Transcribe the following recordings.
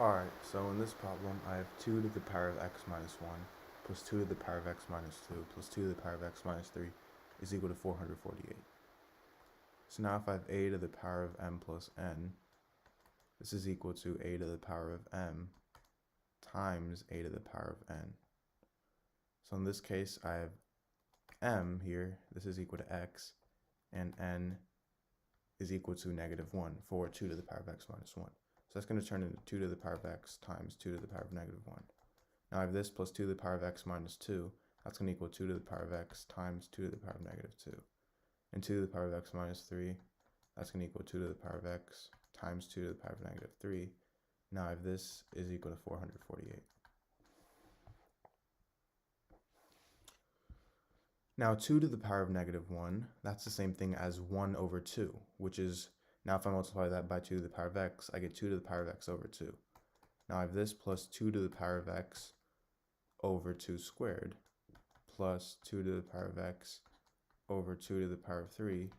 Alright, so in this problem, I have 2 to the power of x minus 1 plus 2 to the power of x minus 2 plus 2 to the power of x minus 3 is equal to 448. So now if I have a to the power of m plus n, this is equal to a to the power of m times a to the power of n. So in this case, I have m here, this is equal to x, and n is equal to negative 1 for 2 to the power of x minus 1. So that's going to turn into 2 to the power of x times 2 to the power of negative 1. Now I have this plus 2 to the power of x minus 2. That's going to equal 2 to the power of x times 2 to the power of negative 2. And 2 to the power of x minus 3, that's going to equal 2 to the power of x times 2 to the power of negative 3. Now I have this is equal to 448. Now 2 to the power of negative 1, that's the same thing as 1 over 2, which is, now if I multiply that by 2 to the power of x, I get 2 to the power of x over 2. Now I have this plus 2 to the power of x over 2 squared plus 2 to the power of x over 2 to the power of 3,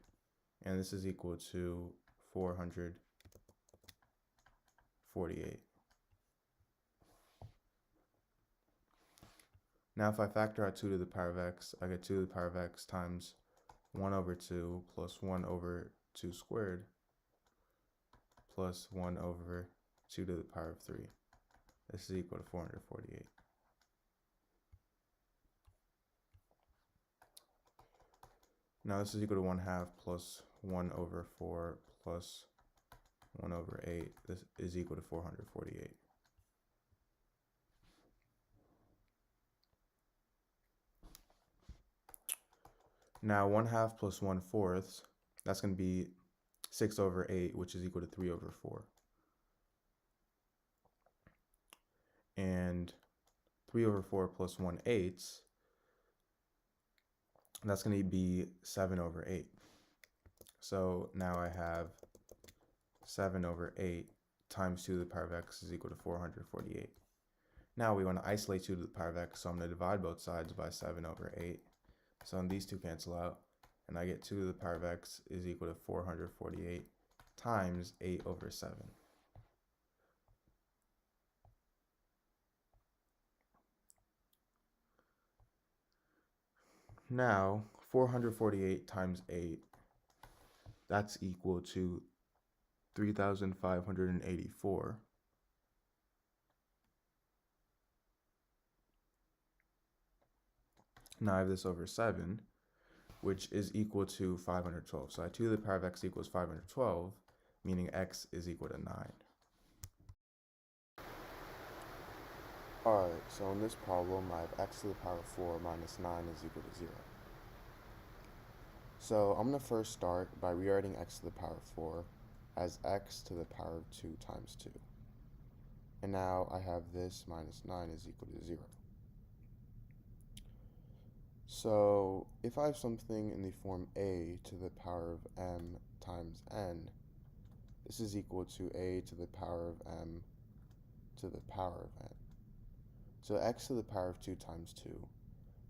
and this is equal to 448. Now if I factor out 2 to the power of x, I get 2 to the power of x times 1 over 2 plus 1 over 2 squared plus 1 over 2 to the power of 3. This is equal to 448. Now this is equal to 1/2 plus 1 over 4 plus 1 over 8. This is equal to 448. Now 1/2 plus 1/4, that's going to be 6 over 8, which is equal to 3 over 4. And 3 over 4 plus 1/8, that's going to be 7 over 8. So now I have 7 over 8 times 2 to the power of x is equal to 448. Now we want to isolate 2 to the power of x, so I'm going to divide both sides by 7 over 8. So these two cancel out, and I get 2 to the power of x is equal to 448 times 8 over 7. Now, 448 times 8, that's equal to 3,584. Now I have this over 7, which is equal to 512. So I have 2 to the power of x equals 512, meaning x is equal to 9. Alright, so in this problem, I have x to the power of 4 minus 9 is equal to 0. So I'm going to first start by rewriting x to the power of 4 as x to the power of 2 times 2. And now I have this minus 9 is equal to 0. So if I have something in the form a to the power of m times n, this is equal to a to the power of m to the power of n. So x to the power of 2 times 2,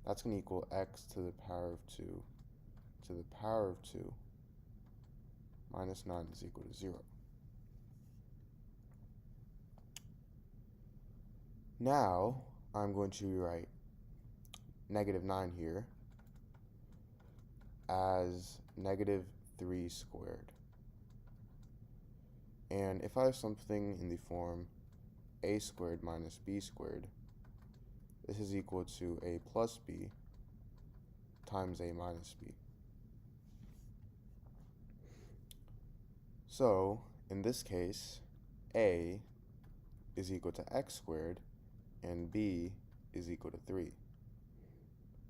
that's going to equal x to the power of 2 to the power of 2 minus 9 is equal to 0. Now I'm going to rewrite negative 9 here as negative 3 squared. And if I have something in the form a squared minus b squared, this is equal to a plus b times a minus b. So in this case, a is equal to x squared and b is equal to 3.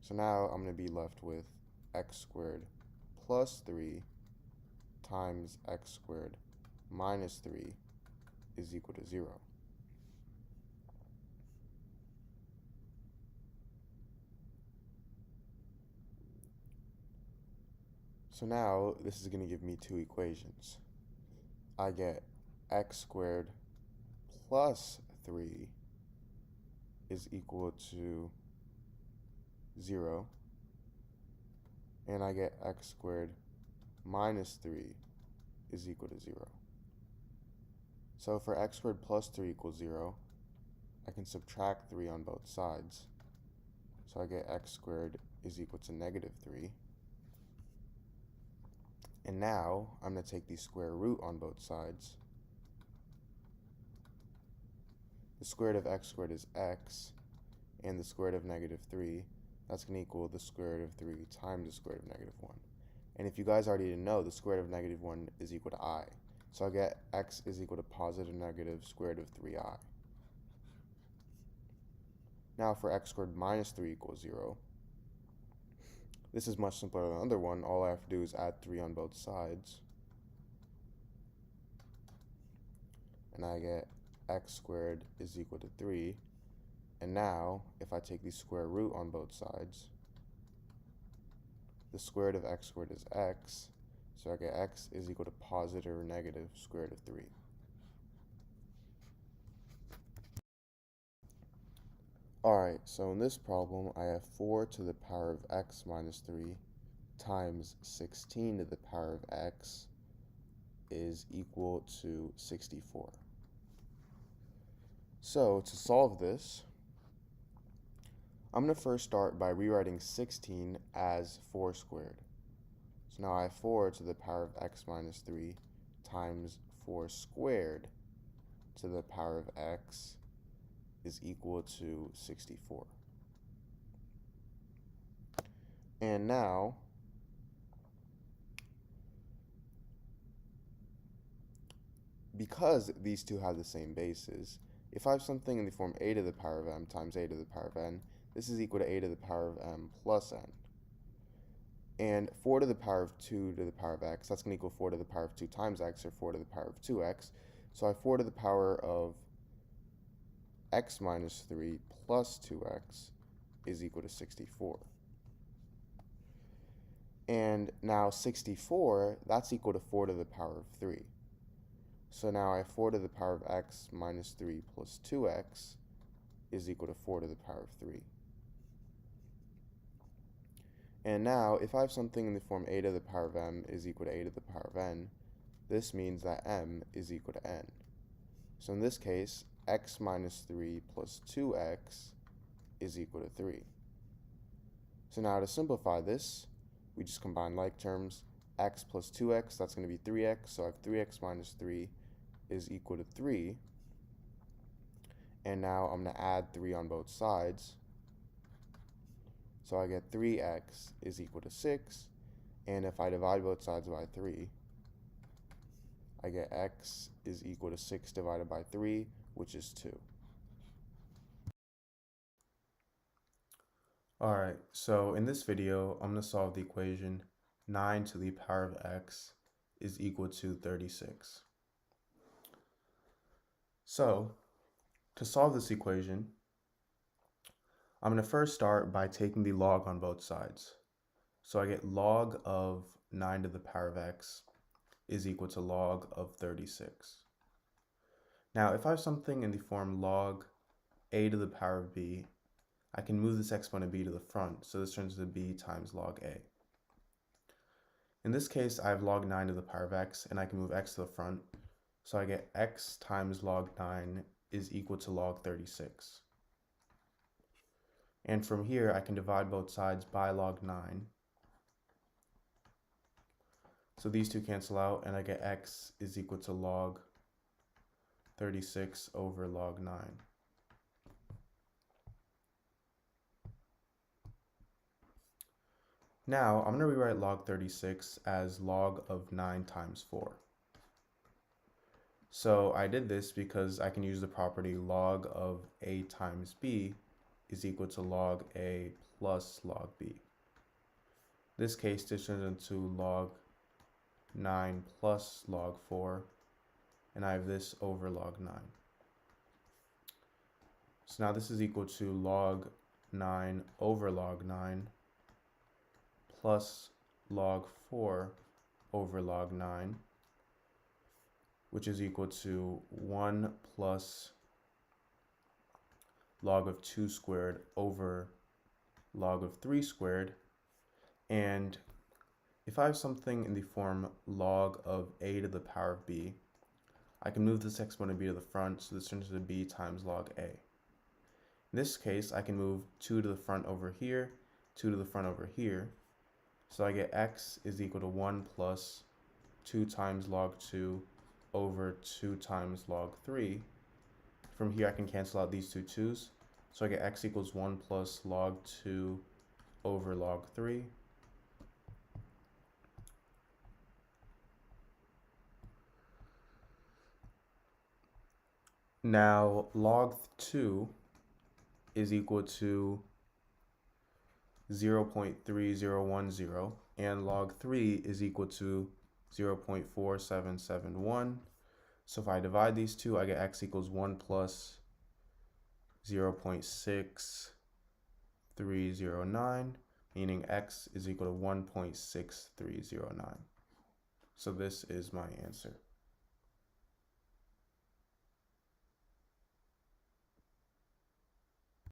So now I'm going to be left with x squared plus 3 times x squared minus 3 is equal to 0. So now this is going to give me two equations. I get x squared plus 3 is equal to 0, and I get x squared minus 3 is equal to 0. So for x squared plus 3 equals 0, I can subtract 3 on both sides. So I get x squared is equal to negative 3. And now I'm going to take the square root on both sides. The square root of x squared is x, and the square root of negative 3, that's going to equal the square root of 3 times the square root of negative 1. And if you guys already know, the square root of negative 1 is equal to I. So I get x is equal to positive negative square root of 3i. Now for x squared minus 3 equals 0, this is much simpler than the other one. All I have to do is add 3 on both sides. And I get x squared is equal to 3. And now, if I take the square root on both sides, the square root of x squared is x. So I get x is equal to positive or negative square root of 3. Alright, so in this problem, I have 4 to the power of x minus 3 times 16 to the power of x is equal to 64. So to solve this, I'm going to first start by rewriting 16 as 4 squared. So now I have 4 to the power of x minus 3 times 4 squared to the power of x is equal to 64. And now, because these two have the same bases, if I have something in the form a to the power of m times a to the power of n, this is equal to a to the power of m plus n. And 4 to the power of 2 to the power of x, that's going to equal 4 to the power of 2 times x, or 4 to the power of 2x. So I have 4 to the power of x minus 3 plus 2x is equal to 64. And now 64, that's equal to 4 to the power of 3. So now I have 4 to the power of x minus 3 plus 2x is equal to 4 to the power of 3. And now, if I have something in the form a to the power of m is equal to a to the power of n, this means that m is equal to n. So in this case, x minus 3 plus 2x is equal to 3. So now to simplify this, we just combine like terms. X plus 2x, that's going to be 3x, so I have 3x minus 3 is equal to 3. And now I'm going to add 3 on both sides. So I get 3x is equal to 6, and if I divide both sides by 3, I get x is equal to 6 divided by 3, which is 2. Alright, so in this video, I'm going to solve the equation 9 to the power of x is equal to 36. So, to solve this equation, I'm going to first start by taking the log on both sides. So I get log of 9 to the power of x is equal to log of 36. Now, if I have something in the form log a to the power of b, I can move this exponent b to the front, so this turns into b times log a. In this case, I have log 9 to the power of x, and I can move x to the front, so I get x times log 9 is equal to log 36. And from here, I can divide both sides by log 9. So these two cancel out, and I get x is equal to log 36 over log 9. Now, I'm going to rewrite log 36 as log of 9 times 4. So I did this because I can use the property log of a times b is equal to log a plus log b. In this case, this turns into log 9 plus log 4, and I have this over log 9. So now this is equal to log 9 over log 9 plus log 4 over log 9, which is equal to 1 plus log of 2 squared over log of 3 squared. And if I have something in the form log of a to the power of b, I can move this exponent b to the front, so this turns into b times log a. In this case, I can move 2 to the front over here, 2 to the front over here. So I get x is equal to 1 plus 2 times log 2 over 2 times log 3. From here, I can cancel out these two 2's. So I get x equals 1 plus log 2 over log 3. Now, log 2 is equal to 0.3010, and log 3 is equal to 0.4771. So if I divide these two, I get x equals 1 plus 0.6309, meaning x is equal to 1.6309. So this is my answer.